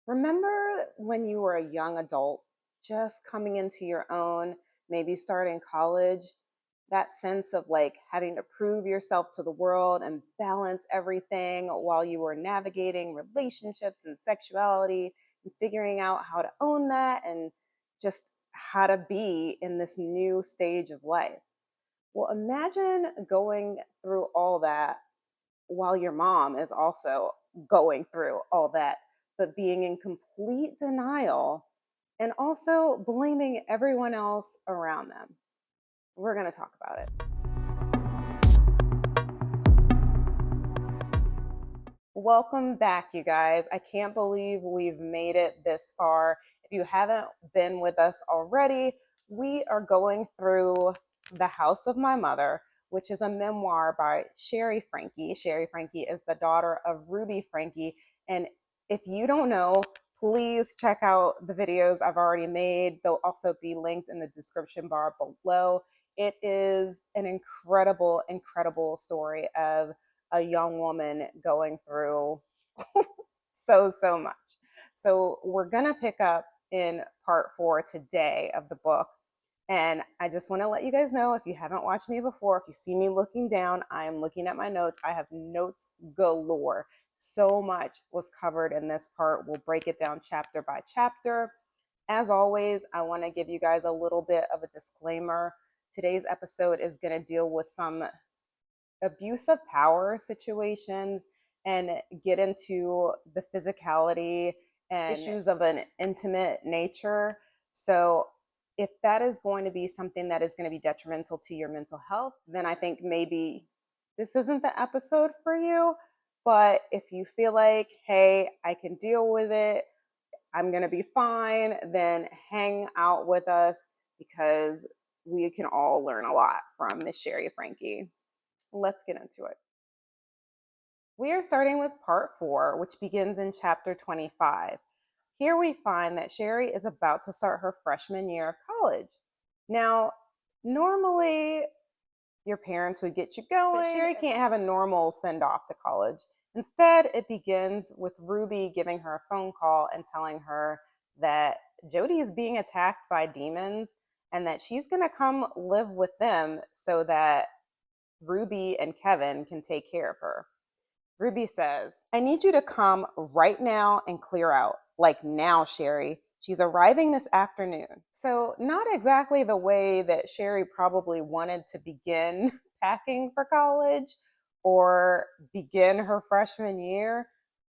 Remember when you were a young adult, just coming into your own, maybe starting college? That sense of like having to prove yourself to the world and balance everything while you were navigating relationships and sexuality and figuring out how to own that and just how to be in this new stage of life. Well, imagine going through all that while your mom is also going through all that, but being in complete denial and also blaming everyone else around them. We're going to talk about it. Welcome back, you guys. I can't believe we've made it this far. If you haven't been with us already, we are going through The House of My Mother, which is a memoir by Shari Franke. Shari Franke is the daughter of Ruby Franke. And if you don't know, please check out the videos I've already made. They'll also be linked in the description bar below. It is an incredible, incredible story of a young woman going through so much. So we're going to pick up in part 4 today of the book. And I just want to let you guys know, if you haven't watched me before, if you see me looking down, I am looking at my notes. I have notes galore. So much was covered in this part. We'll break it down chapter by chapter. As always, I want to give you guys a little bit of a disclaimer. Today's episode is going to deal with some abuse of power situations and get into the physicality and issues of an intimate nature. So if that is going to be something that is going to be detrimental to your mental health, then I think maybe this isn't the episode for you. But if you feel like, hey, I can deal with it, I'm going to be fine, then hang out with us because we can all learn a lot from Miss Shari Franke. Let's get into it. We are starting with part 4, which begins in chapter 25. Here we find that Shari is about to start her freshman year of college. Now, normally your parents would get you going, but Shari can't have a normal send off to college. Instead, it begins with Ruby giving her a phone call and telling her that Jody is being attacked by demons and that she's going to come live with them so that Ruby and Kevin can take care of her. Ruby says, I need you to come right now and clear out. Like now, Shari. She's arriving this afternoon. So not exactly the way that Shari probably wanted to begin packing for college or begin her freshman year.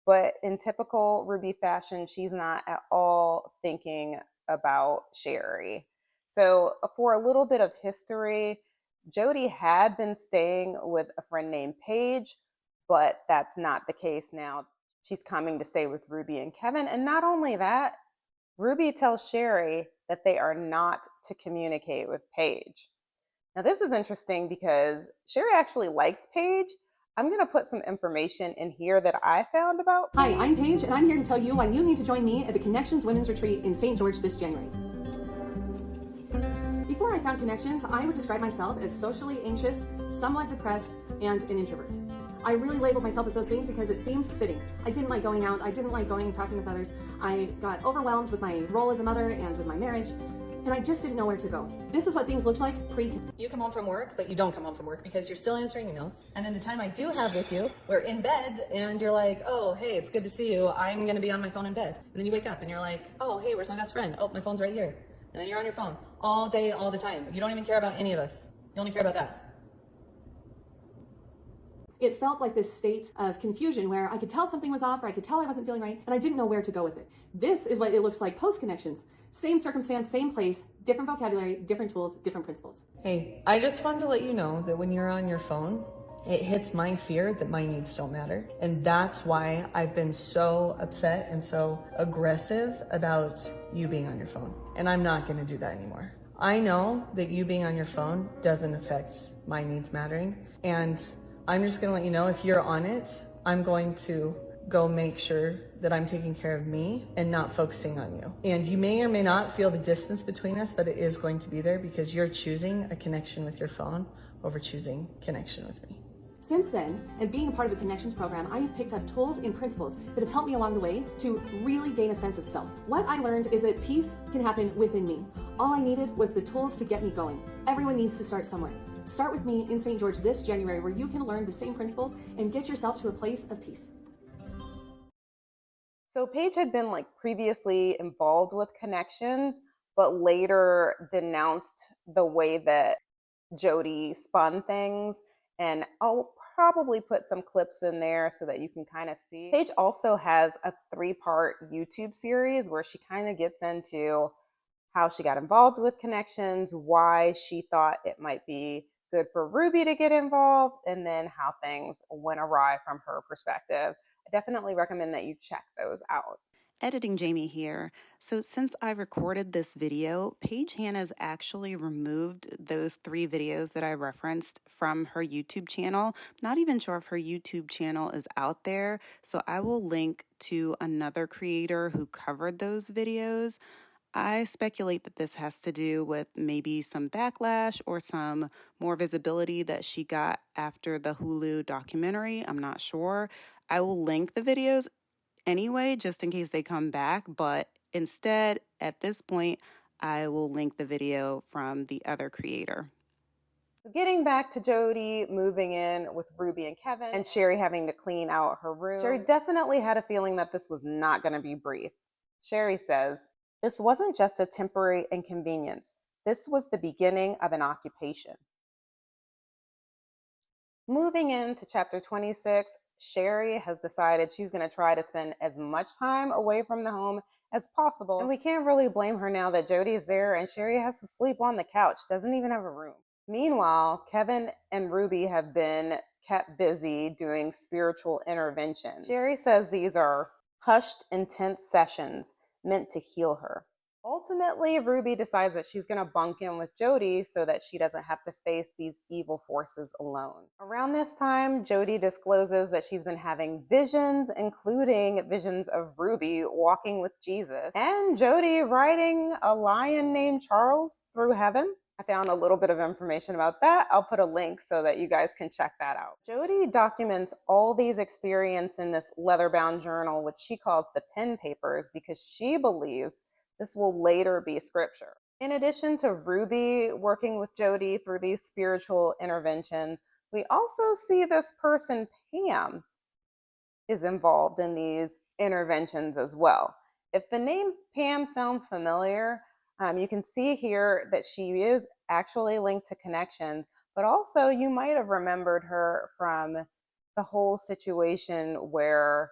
But in typical Ruby fashion, she's not at all thinking about Shari. So for a little bit of history, Jody had been staying with a friend named Paige, but that's not the case now. She's coming to stay with Ruby and Kevin. And not only that, Ruby tells Shari that they are not to communicate with Paige. Now, this is interesting because Shari actually likes Paige. I'm going to put some information in here that I found about Paige. Hi, I'm Paige, and I'm here to tell you why you need to join me at the Connections Women's Retreat in St. George this January. Before I found Connections, I would describe myself as socially anxious, somewhat depressed, and an introvert. I really labeled myself as those things because it seemed fitting. I didn't like going out, I didn't like going and talking with others. I got overwhelmed with my role as a mother and with my marriage, and I just didn't know where to go. This is what things looked like pre. You come home from work, but you don't come home from work because you're still answering emails. And then the time I do have with you, we're in bed and you're like, oh, hey, it's good to see you. I'm going to be on my phone in bed. And then you wake up and you're like, oh, hey, where's my best friend? Oh, my phone's right here. And then you're on your phone all day, all the time. You don't even care about any of us. You only care about that. It felt like this state of confusion where I could tell something was off or I could tell I wasn't feeling right, and I didn't know where to go with it. This is what it looks like post-Connections. Same circumstance, same place, different vocabulary, different tools, different principles. Hey, I just wanted to let you know that when you're on your phone, it hits my fear that my needs don't matter. And that's why I've been so upset and so aggressive about you being on your phone. And I'm not going to do that anymore. I know that you being on your phone doesn't affect my needs mattering. And I'm just going to let you know, if you're on it, I'm going to go make sure that I'm taking care of me and not focusing on you. And you may or may not feel the distance between us, but it is going to be there because you're choosing a connection with your phone over choosing connection with me. Since then, and being a part of the Connections program, I have picked up tools and principles that have helped me along the way to really gain a sense of self. What I learned is that peace can happen within me. All I needed was the tools to get me going. Everyone needs to start somewhere. Start with me in St. George this January, where you can learn the same principles and get yourself to a place of peace. So Paige had been like previously involved with Connections, but later denounced the way that Jody spun things. And I'll probably put some clips in there so that you can kind of see. Paige also has a 3-part YouTube series where she kind of gets into how she got involved with Connections, why she thought it might be good for Ruby to get involved, and then how things went awry from her perspective. I definitely recommend that you check those out. Editing Jamie here. So since I recorded this video, Paige Hannah's actually removed those 3 videos that I referenced from her YouTube channel. Not even sure if her YouTube channel is out there, so I will link to another creator who covered those videos. I speculate that this has to do with maybe some backlash or some more visibility that she got after the Hulu documentary. I'm not sure. I will link the videos anyway, just in case they come back. But instead, at this point, I will link the video from the other creator. So getting back to Jody moving in with Ruby and Kevin and Shari having to clean out her room, Shari definitely had a feeling that this was not going to be brief. Shari says, "This wasn't just a temporary inconvenience. This was the beginning of an occupation." Moving into chapter 26, Shari has decided she's going to try to spend as much time away from the home as possible. And we can't really blame her now that Jody is there and Shari has to sleep on the couch, doesn't even have a room. Meanwhile, Kevin and Ruby have been kept busy doing spiritual interventions. Shari says these are hushed, intense sessions meant to heal her. Ultimately, Ruby decides that she's going to bunk in with Jody so that she doesn't have to face these evil forces alone. Around this time, Jody discloses that she's been having visions, including visions of Ruby walking with Jesus and Jody riding a lion named Charles through heaven. I found a little bit of information about that. I'll put a link so that you guys can check that out. Jody documents all these experiences in this leather-bound journal, which she calls the pen papers, because she believes this will later be scripture. In addition to Ruby working with Jody through these spiritual interventions, we also see this person, Pam, is involved in these interventions as well. If the name Pam sounds familiar, you can see here that she is actually linked to Connections, but also you might have remembered her from the whole situation where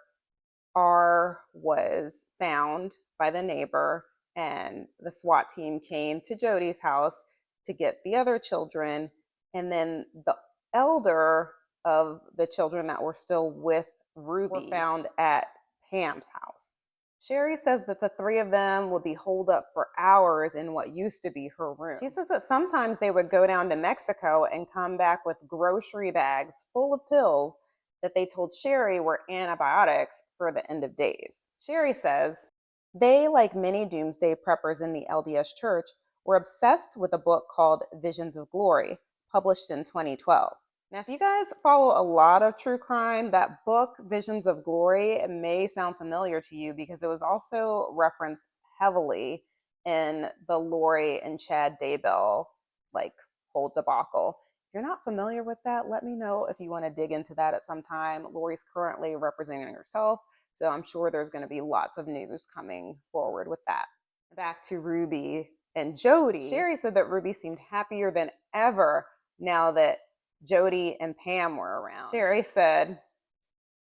R was found by the neighbor and the SWAT team came to Jody's house to get the other children. And then the elder of the children that were still with Ruby were found at Pam's house. Shari says that the 3 of them would be holed up for hours in what used to be her room. She says that sometimes they would go down to Mexico and come back with grocery bags full of pills that they told Shari were antibiotics for the end of days. Shari says, they, like many doomsday preppers in the LDS Church, were obsessed with a book called Visions of Glory, published in 2012. Now, if you guys follow a lot of true crime, that book, Visions of Glory, may sound familiar to you because it was also referenced heavily in the Lori and Chad Daybell whole debacle. If you're not familiar with that, let me know if you want to dig into that at some time. Lori's currently representing herself, so I'm sure there's going to be lots of news coming forward with that. Back to Ruby and Jody. Shari said that Ruby seemed happier than ever now that Jody and Pam were around. Shari said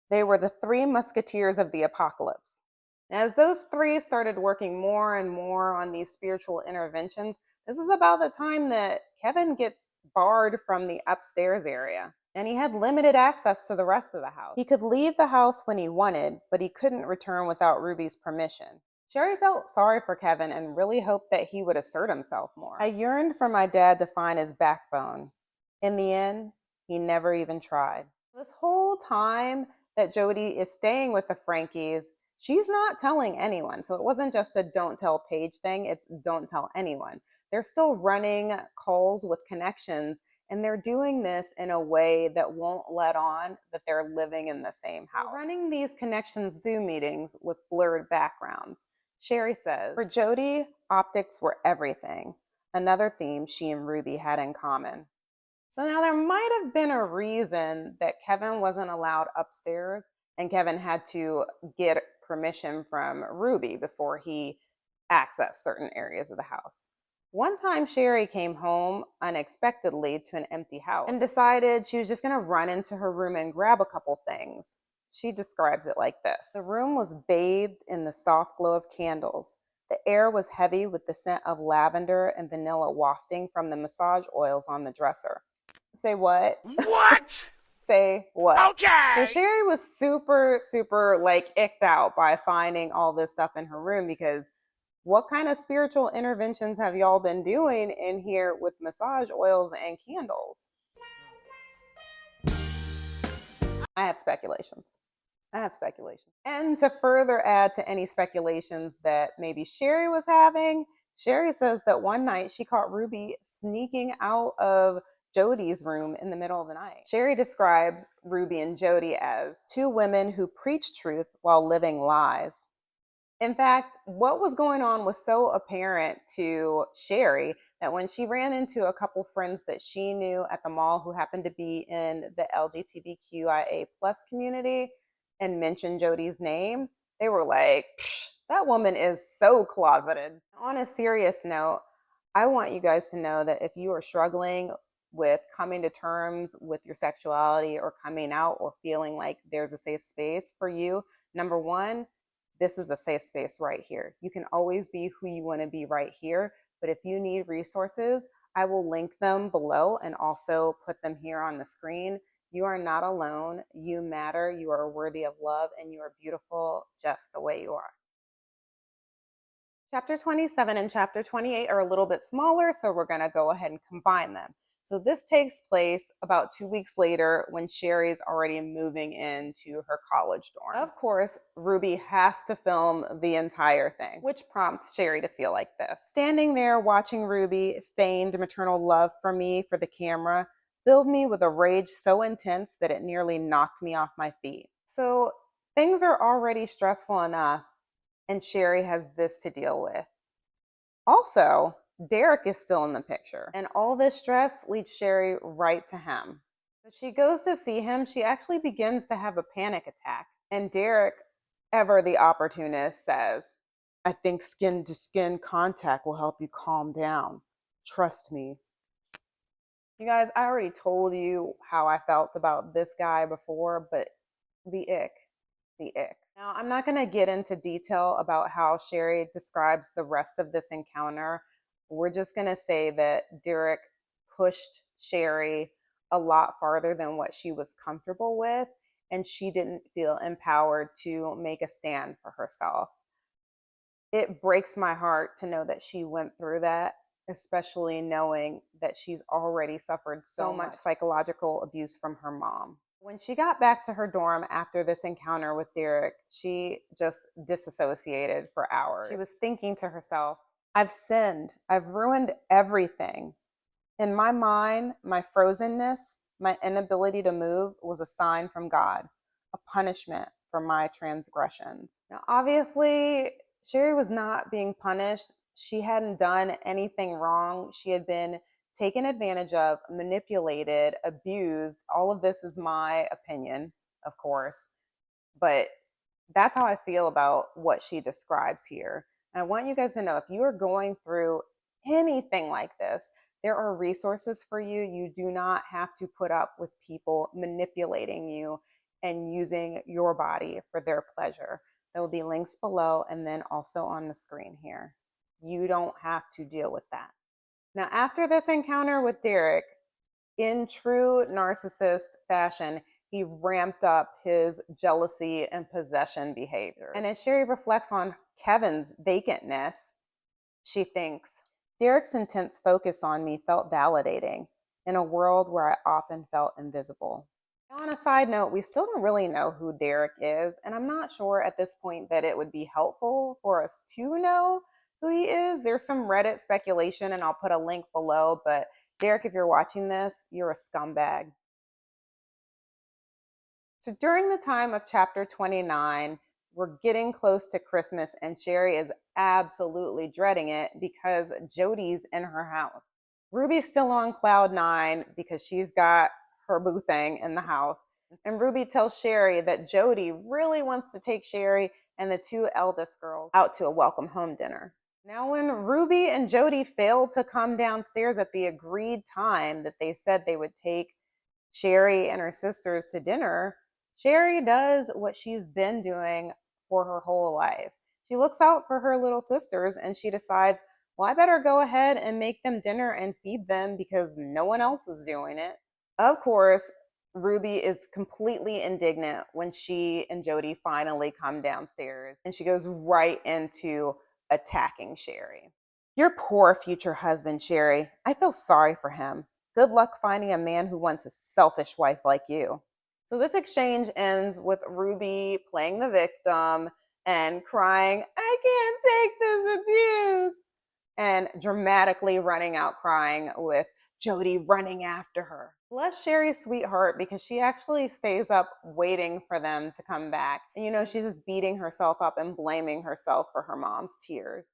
they were the 3 musketeers of the apocalypse. As those 3 started working more and more on these spiritual interventions, this is about the time that Kevin gets barred from the upstairs area, and he had limited access to the rest of the house. He could leave the house when he wanted, but he couldn't return without Ruby's permission. Shari felt sorry for Kevin and really hoped that he would assert himself more. I yearned for my dad to find his backbone. In the end, he never even tried. This whole time that Jody is staying with the Frankes, she's not telling anyone. So it wasn't just a don't tell Paige thing, it's don't tell anyone. They're still running calls with Connections And they're doing this in a way that won't let on that they're living in the same house. They're running these connections Zoom meetings with blurred backgrounds. Shari says, for Jodi, optics were everything, another theme she and Ruby had in common. So now there might have been a reason that Kevin wasn't allowed upstairs and Kevin had to get permission from Ruby before he accessed certain areas of the house. One time, Shari came home unexpectedly to an empty house and decided she was just going to run into her room and grab a couple things. She describes it like this. The room was bathed in the soft glow of candles. The air was heavy with the scent of lavender and vanilla wafting from the massage oils on the dresser. Say what? What? Say what? Okay. So Shari was super like icked out by finding all this stuff in her room, because what kind of spiritual interventions have y'all been doing in here with massage oils and candles? I have speculations. And to further add to any speculations that maybe Shari was having, Shari says that one night she caught Ruby sneaking out of Jodi's room in the middle of the night. Shari describes Ruby and Jodi as two women who preach truth while living lies. In fact, what was going on was so apparent to Shari that when she ran into a couple friends that she knew at the mall who happened to be in the LGBTQIA plus community and mentioned Jodi's name, they were like, that woman is so closeted. On a serious note, I want you guys to know that if you are struggling with coming to terms with your sexuality or coming out or feeling like there's a safe space for you, number one, this is a safe space right here. You can always be who you want to be right here. But if you need resources, I will link them below and also put them here on the screen. You are not alone. You matter. You are worthy of love, and you are beautiful just the way you are. Chapter 27 and chapter 28 are a little bit smaller, so we're going to go ahead and combine them. So this takes place about 2 weeks later when Shari's already moving into her college dorm. Of course, Ruby has to film the entire thing, which prompts Shari to feel like this. Standing there watching Ruby feign maternal love for me for the camera filled me with a rage so intense that it nearly knocked me off my feet. So things are already stressful enough, and Shari has this to deal with. Also, Derek is still in the picture, and all this stress leads Shari right to him. When she goes to see him, she actually begins to have a panic attack. And Derek, ever the opportunist, says, I think skin to skin contact will help you calm down. Trust me. You guys, I already told you how I felt about this guy before, but the ick. Now, I'm not going to get into detail about how Shari describes the rest of this encounter. We're just going to say that Derek pushed Shari a lot farther than what she was comfortable with, and she didn't feel empowered to make a stand for herself. It breaks my heart to know that she went through that, especially knowing that she's already suffered so much psychological abuse from her mom. When she got back to her dorm after this encounter with Derek, she just disassociated for hours. She was thinking to herself, I've sinned. I've ruined everything. In my mind, my frozenness, my inability to move was a sign from God, a punishment for my transgressions. Now, obviously, Shari was not being punished. She hadn't done anything wrong. She had been taken advantage of, manipulated, abused. All of this is my opinion, of course, but that's how I feel about what she describes here. And I want you guys to know, if you are going through anything like this, there are resources for you. You do not have to put up with people manipulating you and using your body for their pleasure. There will be links below and then also on the screen here. You don't have to deal with that. Now, after this encounter with Derek, in true narcissist fashion, he ramped up his jealousy and possession behaviors. And as Shari reflects on Kevin's vacantness, she thinks, Derek's intense focus on me felt validating in a world where I often felt invisible. Now, on a side note, we still don't really know who Derek is, and I'm not sure at this point that it would be helpful for us to know who he is. There's some Reddit speculation, and I'll put a link below, but Derek, if you're watching this, you're a scumbag. So during the time of chapter 29, we're getting close to Christmas and Shari is absolutely dreading it because Jody's in her house. Ruby's still on cloud 9 because she's got her boo thing in the house. And Ruby tells Shari that Jody really wants to take Shari and the two eldest girls out to a welcome home dinner. Now, when Ruby and Jody failed to come downstairs at the agreed time that they said they would take Shari and her sisters to dinner, Shari does what she's been doing for her whole life. She looks out for her little sisters and she decides, well, I better go ahead and make them dinner and feed them because no one else is doing it. Of course, Ruby is completely indignant when she and Jody finally come downstairs and she goes right into attacking Shari. Your poor future husband, Shari. I feel sorry for him. Good luck finding a man who wants a selfish wife like you. So this exchange ends with Ruby playing the victim and crying, I can't take this abuse, and dramatically running out crying with Jody running after her. Bless Shari's sweetheart because she actually stays up waiting for them to come back. And she's just beating herself up and blaming herself for her mom's tears.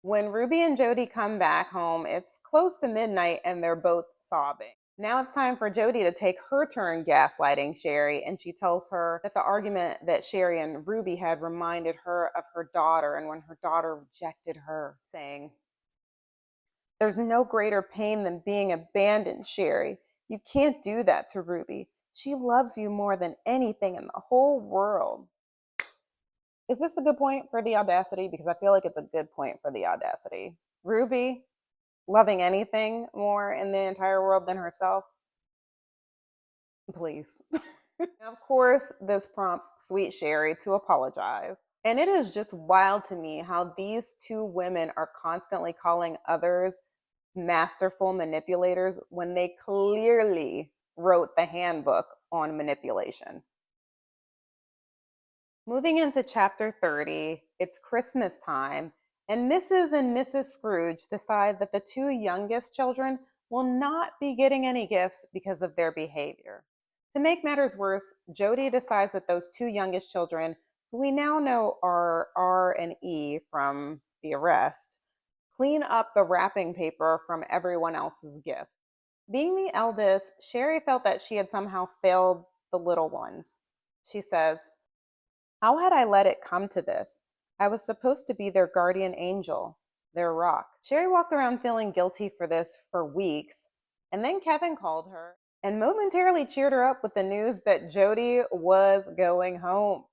When Ruby and Jody come back home, it's close to midnight and they're both sobbing. Now it's time for Jody to take her turn gaslighting Shari, and she tells her that the argument that Shari and Ruby had reminded her of her daughter and when her daughter rejected her, saying, there's no greater pain than being abandoned, Shari. You can't do that to Ruby. She loves you more than anything in the whole world. Is this a good point for the audacity? Because I feel like it's a good point for the audacity. Ruby loving anything more in the entire world than herself? Please. Of course, this prompts sweet Shari to apologize. And it is just wild to me how these two women are constantly calling others masterful manipulators when they clearly wrote the handbook on manipulation. Moving into chapter 30, it's Christmas time, and Mrs. and Mrs. Scrooge decide that the two youngest children will not be getting any gifts because of their behavior. To make matters worse, Jody decides that those two youngest children, who we now know are R and E from the arrest, clean up the wrapping paper from everyone else's gifts. Being the eldest, Shari felt that she had somehow failed the little ones. She says, how had I let it come to this? I was supposed to be their guardian angel, their rock. Shari walked around feeling guilty for this for weeks, and then Kevin called her and momentarily cheered her up with the news that Jody was going home.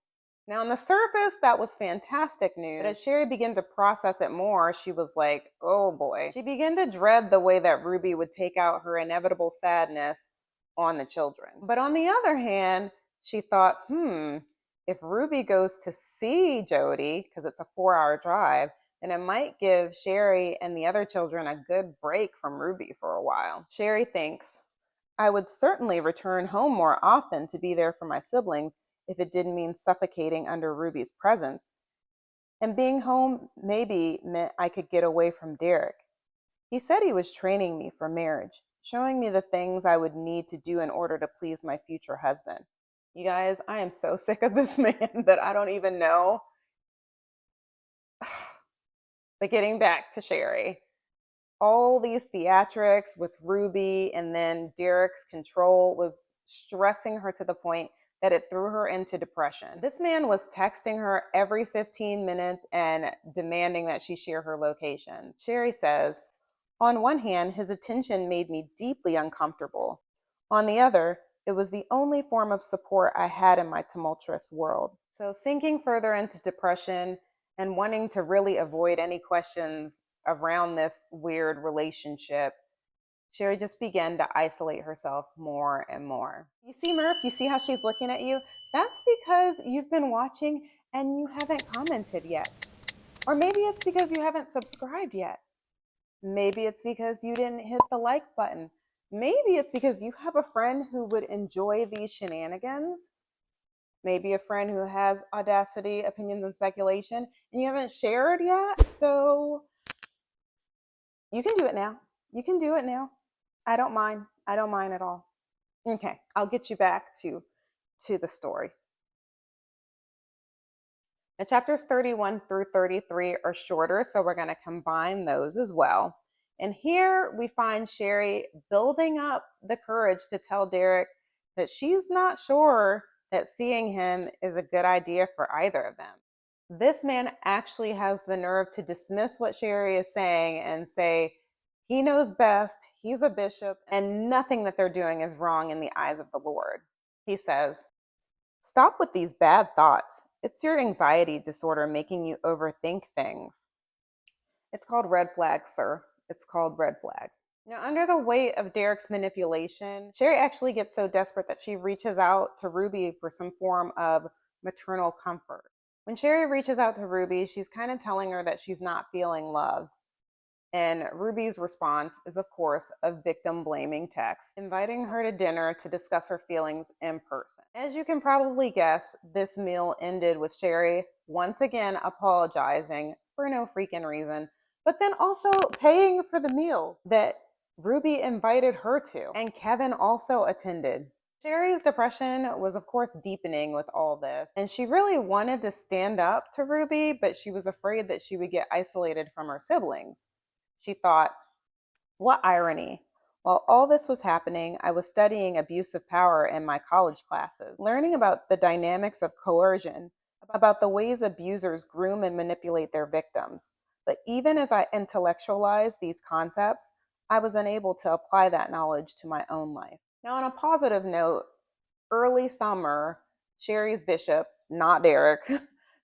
Now, on the surface, that was fantastic news. But as Shari began to process it more, she was like, oh boy. She began to dread the way that Ruby would take out her inevitable sadness on the children. But on the other hand, she thought, if Ruby goes to see Jody, because it's a 4-hour drive, then it might give Shari and the other children a good break from Ruby for a while. Shari thinks, I would certainly return home more often to be there for my siblings if it didn't mean suffocating under Ruby's presence. And being home maybe meant I could get away from Derek. He said he was training me for marriage, showing me the things I would need to do in order to please my future husband. You guys, I am so sick of this man that I don't even know. But getting back to Shari, all these theatrics with Ruby and then Derek's control was stressing her to the point that it threw her into depression. This man was texting her every 15 minutes and demanding that she share her locations. Shari says, on one hand, his attention made me deeply uncomfortable. On the other, it was the only form of support I had in my tumultuous world. So sinking further into depression and wanting to really avoid any questions around this weird relationship, Shari just began to isolate herself more and more. You see, Murph, you see how she's looking at you? That's because you've been watching and you haven't commented yet. Or maybe it's because you haven't subscribed yet. Maybe it's because you didn't hit the like button. Maybe it's because you have a friend who would enjoy these shenanigans. Maybe a friend who has audacity, opinions, and speculation, and you haven't shared yet. So you can do it now. You can do it now. I don't mind. I don't mind at all. Okay, I'll get you back to the story. Now, chapters 31 through 33 are shorter, so we're going to combine those as well. And here we find Shari building up the courage to tell Derek that she's not sure that seeing him is a good idea for either of them. This man actually has the nerve to dismiss what Shari is saying and say he knows best, he's a bishop, and nothing that they're doing is wrong in the eyes of the Lord. He says, "Stop with these bad thoughts. It's your anxiety disorder making you overthink things." It's called red flags, sir. It's called red flags. Now, under the weight of Derek's manipulation, Shari actually gets so desperate that she reaches out to Ruby for some form of maternal comfort. When Shari reaches out to Ruby, she's kind of telling her that she's not feeling loved. And Ruby's response is, of course, a victim blaming text, inviting her to dinner to discuss her feelings in person. As you can probably guess, this meal ended with Shari once again apologizing for no freaking reason, but then also paying for the meal that Ruby invited her to. And Kevin also attended. Shari's depression was, of course, deepening with all this, and she really wanted to stand up to Ruby, but she was afraid that she would get isolated from her siblings. She thought, what irony. While all this was happening, I was studying abuse of power in my college classes, learning about the dynamics of coercion, about the ways abusers groom and manipulate their victims. But even as I intellectualized these concepts, I was unable to apply that knowledge to my own life. Now, on a positive note, early summer, Shari's bishop, not Derek,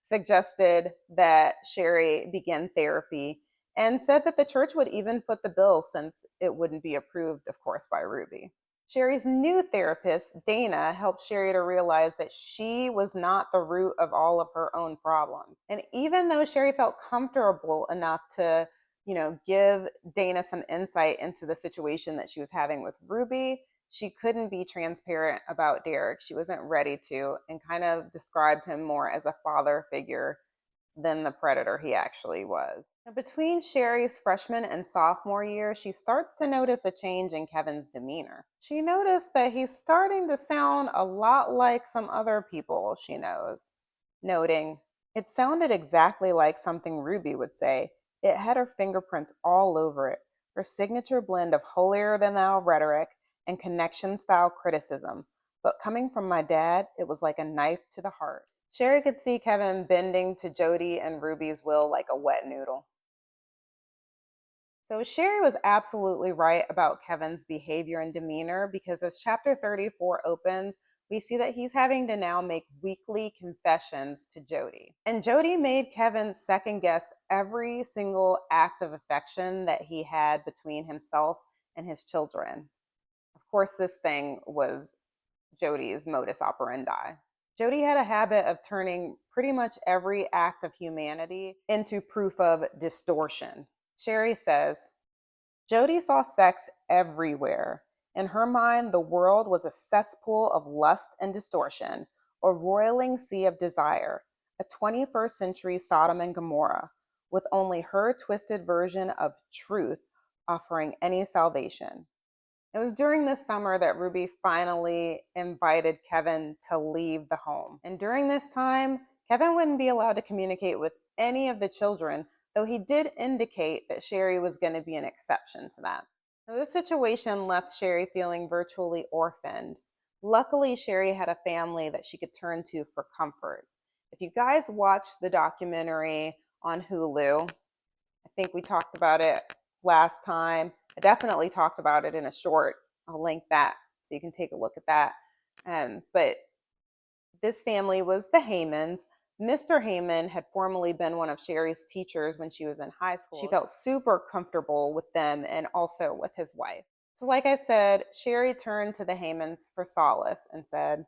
suggested that Shari begin therapy and said that the church would even foot the bill since it wouldn't be approved, of course, by Ruby. Shari's new therapist, Dana, helped Shari to realize that she was not the root of all of her own problems. And even though Shari felt comfortable enough to, give Dana some insight into the situation that she was having with Ruby, she couldn't be transparent about Derek. She wasn't ready to, and kind of described him more as a father figure than the predator he actually was. Now, between Shari's freshman and sophomore year, she starts to notice a change in Kevin's demeanor. She noticed that he's starting to sound a lot like some other people she knows, noting, "It sounded exactly like something Ruby would say. It had her fingerprints all over it, her signature blend of holier than thou rhetoric and connection style criticism. But coming from my dad, it was like a knife to the heart." Shari could see Kevin bending to Jody and Ruby's will like a wet noodle. So Shari was absolutely right about Kevin's behavior and demeanor, because as chapter 34 opens, we see that he's having to now make weekly confessions to Jody. And Jody made Kevin second guess every single act of affection that he had between himself and his children. Of course, this thing was Jody's modus operandi. Jody had a habit of turning pretty much every act of humanity into proof of distortion. Shari says, Jody saw sex everywhere. In her mind, the world was a cesspool of lust and distortion, a roiling sea of desire, a 21st century Sodom and Gomorrah, with only her twisted version of truth offering any salvation. It was during this summer that Ruby finally invited Kevin to leave the home. And during this time, Kevin wouldn't be allowed to communicate with any of the children, though he did indicate that Shari was going to be an exception to that. Now, this situation left Shari feeling virtually orphaned. Luckily, Shari had a family that she could turn to for comfort. If you guys watched the documentary on Hulu, I think we talked about it last time. I definitely talked about it in a short. I'll link that so you can take a look at that. But this family was the Haymans. Mr. Heyman had formerly been one of Shari's teachers when she was in high school. She felt super comfortable with them and also with his wife. So like I said, Shari turned to the Haymans for solace and said,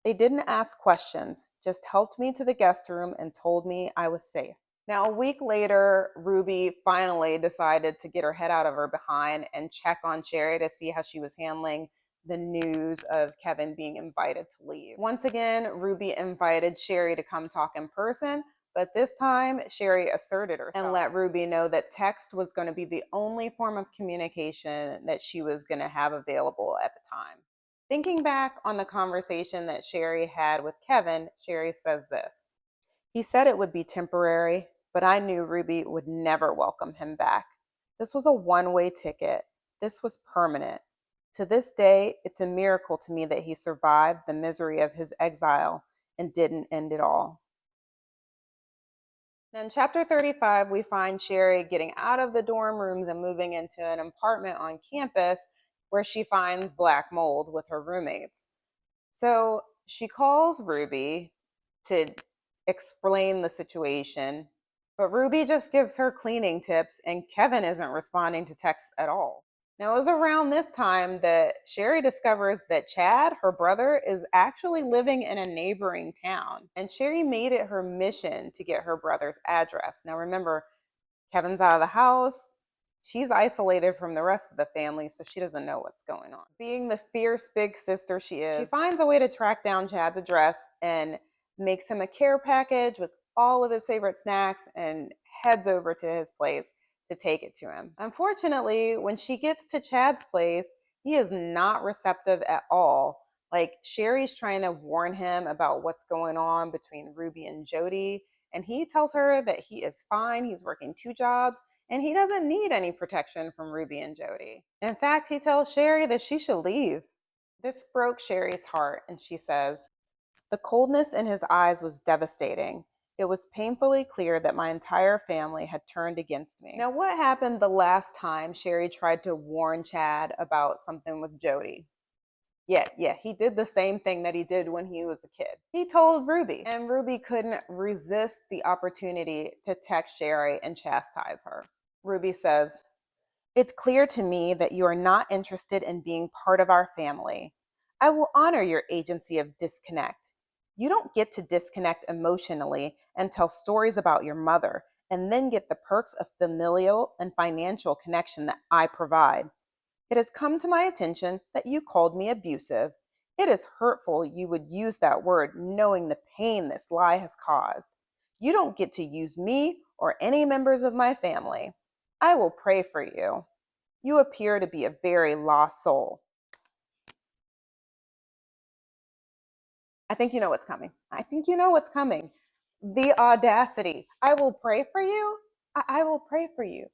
"They didn't ask questions, just helped me to the guest room and told me I was safe." Now, a week later, Ruby finally decided to get her head out of her behind and check on Shari to see how she was handling the news of Kevin being invited to leave. Once again, Ruby invited Shari to come talk in person, But this time, Shari asserted herself and let Ruby know that text was going to be the only form of communication that she was going to have available at the time. Thinking back on the conversation that Shari had with Kevin, Shari says this: "He said it would be temporary, but I knew Ruby would never welcome him back. This was a one-way ticket. This was permanent. To this day, it's a miracle to me that he survived the misery of his exile and didn't end it all." In chapter 35, we find Shari getting out of the dorm rooms and moving into an apartment on campus where she finds black mold with her roommates. So she calls Ruby to explain the situation, but Ruby just gives her cleaning tips and Kevin isn't responding to texts at all. Now, it was around this time that Shari discovers that Chad, her brother, is actually living in a neighboring town. And Shari made it her mission to get her brother's address. Now, remember, Kevin's out of the house. She's isolated from the rest of the family, so she doesn't know what's going on. Being the fierce big sister she is, she finds a way to track down Chad's address and makes him a care package with all of his favorite snacks and heads over to his place to take it to him. Unfortunately, when she gets to Chad's place, he is not receptive at all. Like, Shari's trying to warn him about what's going on between Ruby and Jody, and he tells her that he is fine, he's working 2 jobs, and he doesn't need any protection from Ruby and Jody. In fact, he tells Shari that she should leave. This broke Shari's heart, and she says, "The coldness in his eyes was devastating. It was painfully clear that my entire family had turned against me." Now, what happened the last time Shari tried to warn Chad about something with Jody? Yeah, he did the same thing that he did when he was a kid. He told Ruby, and Ruby couldn't resist the opportunity to text Shari and chastise her. Ruby says, "It's clear to me that you are not interested in being part of our family. I will honor your agency of disconnect. You don't get to disconnect emotionally and tell stories about your mother and then get the perks of familial and financial connection that I provide. It has come to my attention that you called me abusive. It is hurtful you would use that word knowing the pain this lie has caused. You don't get to use me or any members of my family. I will pray for you. You appear to be a very lost soul." I think you know what's coming. I think you know what's coming. The audacity. "I will pray for you? I will pray for you."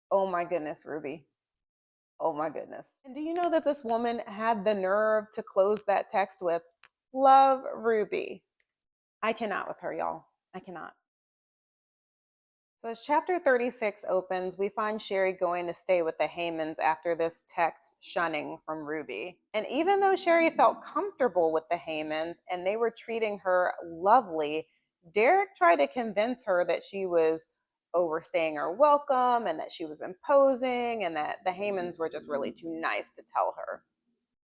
Oh my goodness, Ruby. Oh my goodness. And do you know that this woman had the nerve to close that text with, "Love, Ruby"? I cannot with her, y'all. I cannot. So as chapter 36 opens, we find Shari going to stay with the Haymans after this text shunning from Ruby. And even though Shari felt comfortable with the Haymans and they were treating her lovely, Derek tried to convince her that she was overstaying her welcome and that she was imposing and that the Haymans were just really too nice to tell her.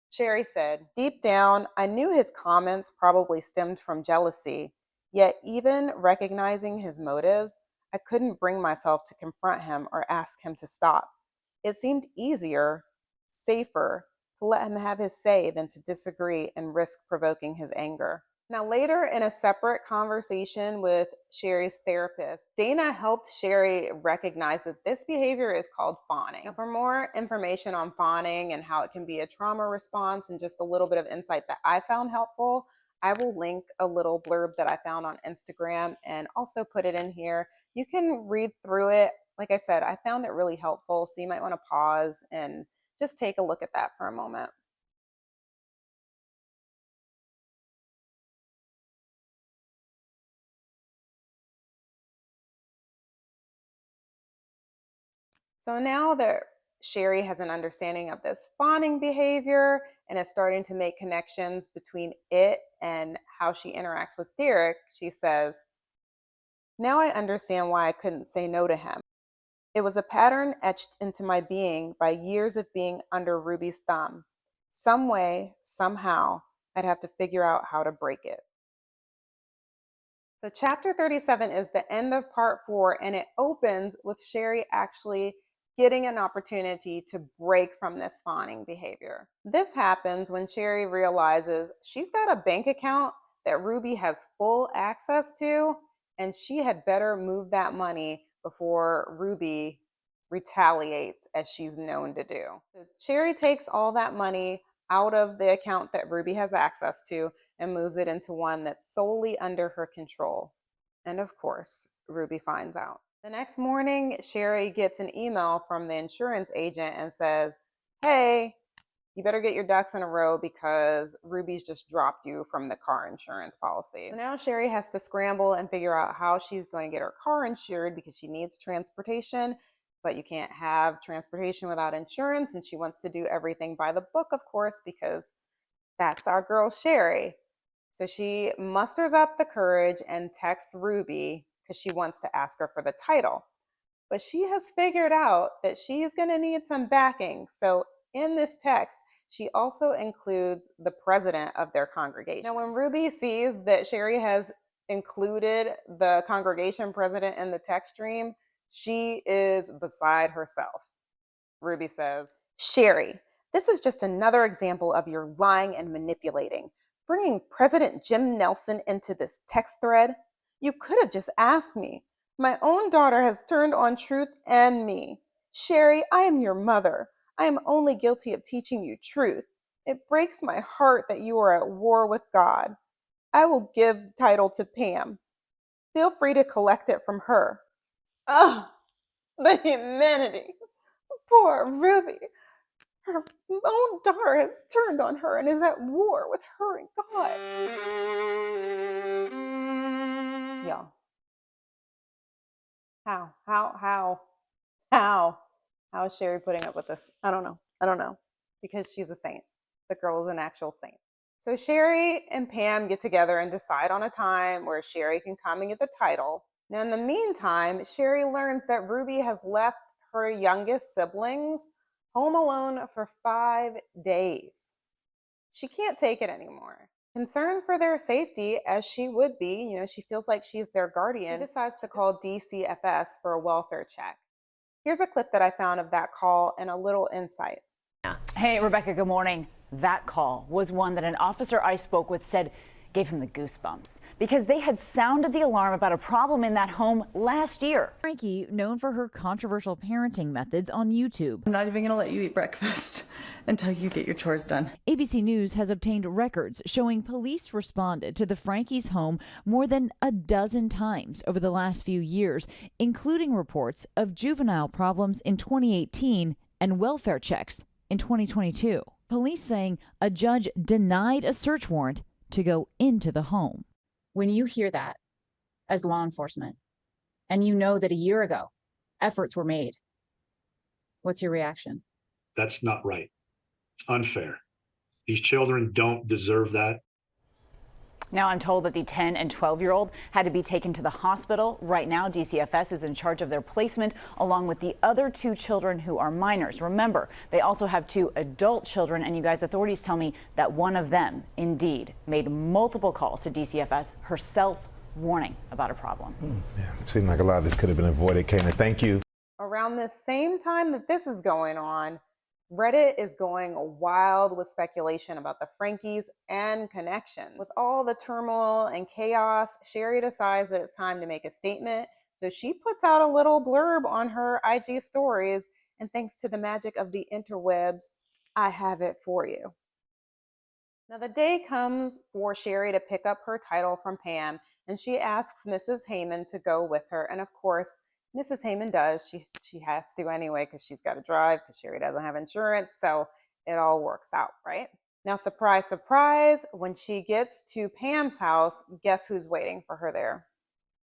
Shari said, "Deep down, I knew his comments probably stemmed from jealousy, yet even recognizing his motives, I couldn't bring myself to confront him or ask him to stop. It seemed easier, safer, to let him have his say than to disagree and risk provoking his anger." Now, later in a separate conversation with Shari's therapist, Dana helped Shari recognize that this behavior is called fawning. Now, for more information on fawning and how it can be a trauma response and just a little bit of insight that I found helpful, I will link a little blurb that I found on Instagram and also put it in here. You can read through it. Like I said, I found it really helpful, so you might want to pause and just take a look at that for a moment. So now that Shari has an understanding of this fawning behavior and is starting to make connections between it and how she interacts with Derek, she says, "Now I understand why I couldn't say no to him. It was a pattern etched into my being by years of being under Ruby's thumb. Some way, somehow, I'd have to figure out how to break it." So chapter 37 is the end of part 4, and it opens with Shari actually getting an opportunity to break from this fawning behavior. This happens when Shari realizes she's got a bank account that Ruby has full access to, and she had better move that money before Ruby retaliates, as she's known to do. So Shari takes all that money out of the account that Ruby has access to and moves it into one that's solely under her control. And of course, Ruby finds out. The next morning, Shari gets an email from the insurance agent and says, hey, you better get your ducks in a row because Ruby's just dropped you from the car insurance policy. So now Shari has to scramble and figure out how she's going to get her car insured because she needs transportation, but you can't have transportation without insurance, and she wants to do everything by the book, of course, because that's our girl Shari. So she musters up the courage and texts Ruby because she wants to ask her for the title. But she has figured out that she's going to need some backing. So in this text, she also includes the president of their congregation. Now, when Ruby sees that Shari has included the congregation president in the text stream, she is beside herself. Ruby says, Shari, this is just another example of your lying and manipulating. Bringing President Jim Nelson into this text thread? You could have just asked me. My own daughter has turned on truth and me. Shari, I am your mother. I am only guilty of teaching you truth. It breaks my heart that you are at war with God. I will give the title to Pam. Feel free to collect it from her. Oh, the humanity. Poor Ruby. Her own daughter has turned on her and is at war with her and God. Y'all. How is Shari putting up with this? I don't know. Because she's a saint. The girl is an actual saint. So Shari and Pam get together and decide on a time where Shari can come and get the title. Now, in the meantime, Shari learns that Ruby has left her youngest siblings home alone for 5 days. She can't take it anymore. Concerned for their safety, as she would be, she feels like she's their guardian, she decides to call DCFS for a welfare check. Here's a clip that I found of that call and a little insight. Hey, Rebecca, good morning. That call was one that an officer I spoke with said gave him the goosebumps because they had sounded the alarm about a problem in that home last year. Franke, known for her controversial parenting methods on YouTube. I'm not even going to let you eat breakfast until you get your chores done. ABC News has obtained records showing police responded to the Franke's home more than a dozen times over the last few years, including reports of juvenile problems in 2018 and welfare checks in 2022. Police saying a judge denied a search warrant to go into the home. When you hear that as law enforcement and you know that a year ago efforts were made, what's your reaction? That's not right. It's unfair. These children don't deserve that. Now I'm told that the 10 and 12-year-old had to be taken to the hospital. Right now, DCFS is in charge of their placement, along with the other 2 children who are minors. Remember, they also have 2 adult children, and you guys, authorities tell me that one of them, indeed, made multiple calls to DCFS herself, warning about a problem. Yeah, seemed like a lot of this could have been avoided. Kana, thank you. Around the same time that this is going on, Reddit is going wild with speculation about the Frankes and connections. With all the turmoil and chaos, Shari decides that it's time to make a statement. So she puts out a little blurb on her IG stories, and thanks to the magic of the interwebs, I have it for you. Now the day comes for Shari to pick up her title from Pam, and she asks Mrs. Heyman to go with her. And of course, Mrs. Heyman does. She has to anyway because she's got to drive because Shari doesn't have insurance. So it all works out, right? Now, surprise, surprise, when she gets to Pam's house, guess who's waiting for her there?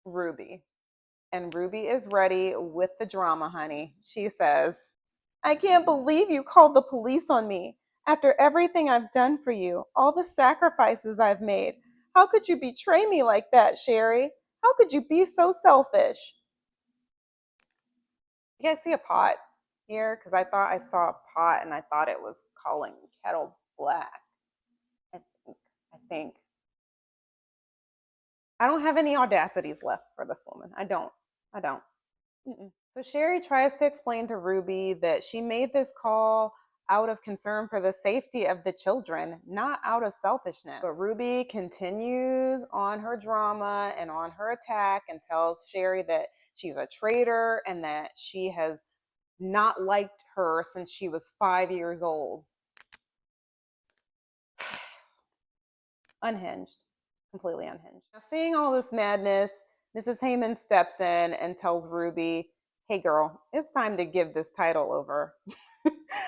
Ruby. And Ruby is ready with the drama, honey. She says, I can't believe you called the police on me. After everything I've done for you, all the sacrifices I've made. How could you betray me like that, Shari? How could you be so selfish? You guys see a pot here? Because I thought I saw a pot and I thought it was calling kettle black. I think. I don't have any audacities left for this woman. I don't. So Shari tries to explain to Ruby that she made this call out of concern for the safety of the children, not out of selfishness. But Ruby continues on her drama and on her attack and tells Shari that she's a traitor and that she has not liked her since she was 5 years old. Unhinged, completely unhinged. Now, seeing all this madness, Mrs. Heyman steps in and tells Ruby, hey girl, it's time to give this title over.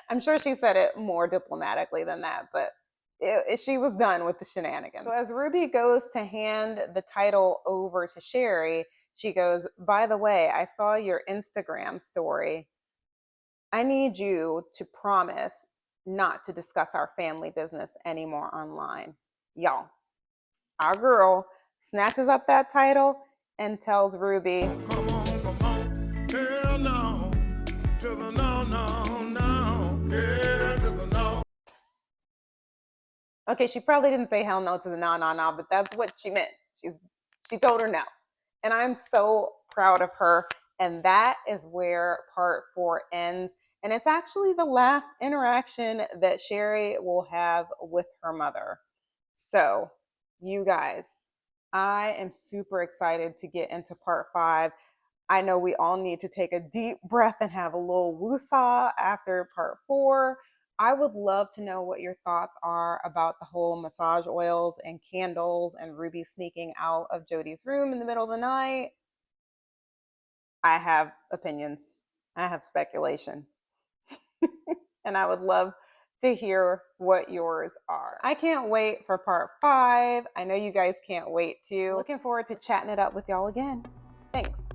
I'm sure she said it more diplomatically than that, but she was done with the shenanigans. So as Ruby goes to hand the title over to Shari, she goes, by the way, I saw your Instagram story. I need you to promise not to discuss our family business anymore online. Y'all, our girl snatches up that title and tells Ruby, come on, hell no, to the no, no, no, yeah, to the no. Okay, she probably didn't say hell no to the no, no, no, but that's what she meant. She told her no. And I'm so proud of her. And that is where part 4 ends. And it's actually the last interaction that Shari will have with her mother. So, you guys, I am super excited to get into part 5. I know we all need to take a deep breath and have a little woosah after part 4. I would love to know what your thoughts are about the whole massage oils and candles and Ruby sneaking out of Jody's room in the middle of the night. I have opinions. I have speculation. And I would love to hear what yours are. I can't wait for part 5. I know you guys can't wait to. Looking forward to chatting it up with y'all again. Thanks.